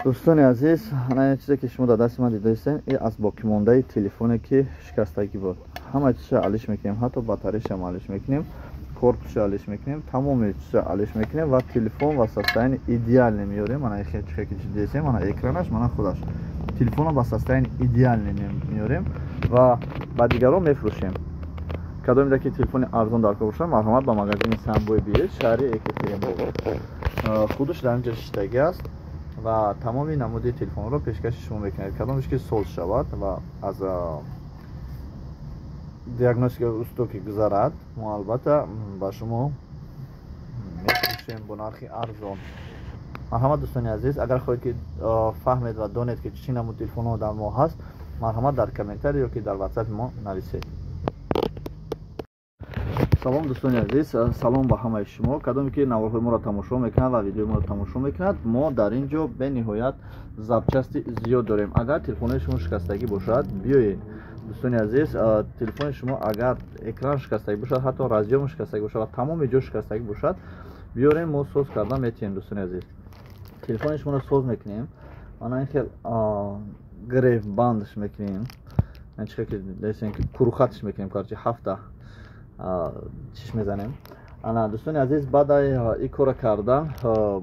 دوستان عزیز، این چیزی که شما در دست من دیده هستین این از باقی مانده تلفنی که شکستگی بود. همه چیزا حلش میکنیم، حتی باتریش هم حلش میکنیم، کورپوسش حلش میکنیم، تمام چیزا حلش میکنیم و تلفن و ساستین ایدئال نمیاریم. من این چیزی که دیده هستین، من اکرانش، من خودش تلفن با ساستین ایدئال نمیاریم و با دیگران میفروشیم. کدام میده که تلفن ارزان در کار باشه، مرحمت با مغازه سامبوی بیاید، شهر اکتریمبورگ. خودش در اینجا شیشتگی است و تمام نمودی تلفن رو پیشکش شما میکنید. کدامش که سولز شود و از دیاگنوستیک استوکی گذارد، ما البته با شما میفروشیم با نرخ ارزان. مرحمت دوستان عزیز، اگر خواهید که فهمید و دانید که چی نمود تلفن ها در ما هست، مرحمت در کامنتاری یا که در واتساپ ما نویسید. سلام دوستان عزیز، سلام به همه شما. کدامی که نوارهای ما را تماشا میکنند و ویدیو ما را تماشا میکنند، ما در اینجا به نهایت запчасти زیاد داریم. اگر تلفن شما شکستگی باشد بیایید دوستان عزیز. تلفن شما اگر اکران شکستگی باشد، حتی رادیو شکستگی باشد و تمام جا شکستگی باشد، بیاریم ما سوز کردن میتونیم. دوستان عزیز، تلفن شما را سوز میکنیم، آن این خیلی گریف باندش میکنیم، این چیزی که دیدین که کروخاتش میکنیم، کارچی هفته چیش میزنیم. انا دوستان عزیز، بعد این کار کردن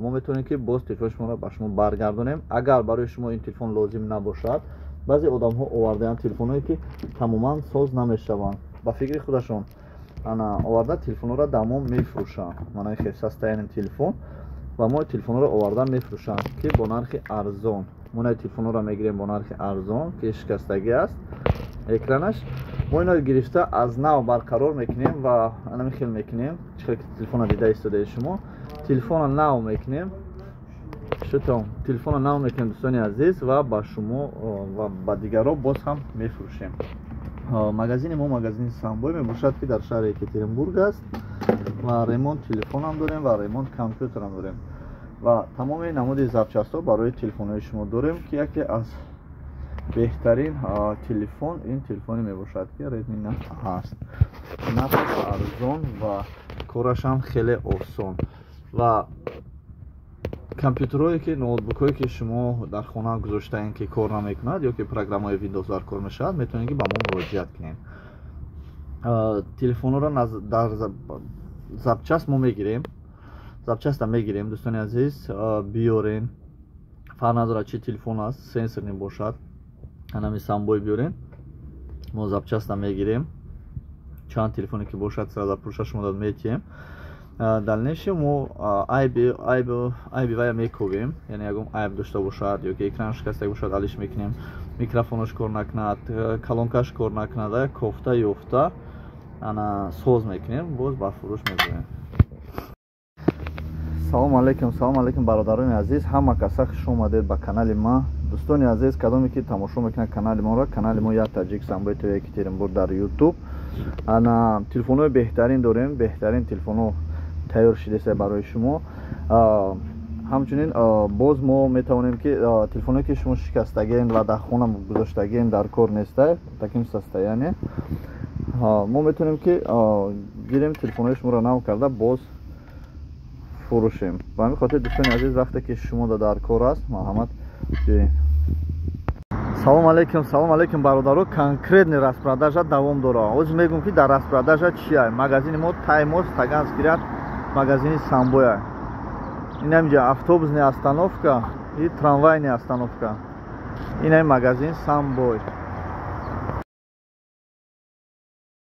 ما میتونیم که باز تلفن شما را به شما برگردونیم. اگر برای شما این تلفن لازم نباشد، بعضی آدم ها آوردن تلفن هایی که تماما ساز نمیشوند، با فکر خودشون انا آورده تلفن را دمام میفروشن. من خیلی سستین تلفن و ما تلفن را آوردن میفروشن که با نرخ ارزان. ما تلفن را میگیریم با نرخ ارزان که شکستگی است اکرانش. ما اینا گرفته از نو برقرار میکنیم و انا میخیل میکنیم. چه تلفن دیده ایستاده شما، تلفن نو میکنیم، شتون تلفن نو میکنیم دوستان عزیز و با شما و با دیگران باز هم میفروشیم. مغازین ما مغازین سامبوی میباشد که در شهر اکتریمبورگ است و ریمونت تلفن هم داریم و ریمونت کامپیوتر هم داریم و تمام نمود запчасти ها برای تلفن های شما داریم که یکی از بهترین تلفن این تلفنی میباشد که ردمی 9 هست. نفس ارزان و کارش هم خیلی آسان و کامپیوترهایی که نوتبوک هایی که شما در خانه گذاشته این که کار نمیکند یا که پروگرام های ویندوز در کار میشد، میتونید که با ما مراجعت کنید. تلفن را در запчаст ما میگیریم، запчаст میگیریم دوستان عزیز. بیارین، فرق نداره چه تلفن است، سنسور نباشد، همین سامبوی بیارین، ما запчаст میگیریم. چند تلفنی که باشد سر در پروشه شما داد میتیم. دلنیشی ما عیب وای میکوبیم، یعنی اگه عیب داشته باشد یا که اکران شکسته باشد حلش میکنیم. میکروفونش کار نکند، کلانکاش کار نکنه، کوفته یافته انا سوز میکنیم، باز با فروش میبریم. سلام علیکم برادران عزیز، همه کسا خوش اومدید به کانال ما. دوستان عزیز، کدامی که تماشا میکنن کانال ما را، کانال ما یا تاجیک سامبوی تو اکتریمبورگ در یوتیوب، انا تلفن های بهترین داریم، بهترین تلفن ها تیار شده است برای شما. همچنین باز ما میتونیم که تلفن هایی که شما شکستگین و در خونه گذاشتگین در کار نیسته، تکیم سسته، یعنی ما میتونیم که گیریم تلفن های شما را نو کرده باز فروشیم. و همین خاطر دوستان عزیز، وقتی که شما در کار است، مرحمت بیایید. سلام علیکم برادران. конкретный распродажа давом дора. Оз мегум ки дар распродажа чия? Магазини мо Таймос Таганскирят, магазини Самбоя. Инамҷа автобусная остановка и трамвайная остановка. Ин магазин Самбой.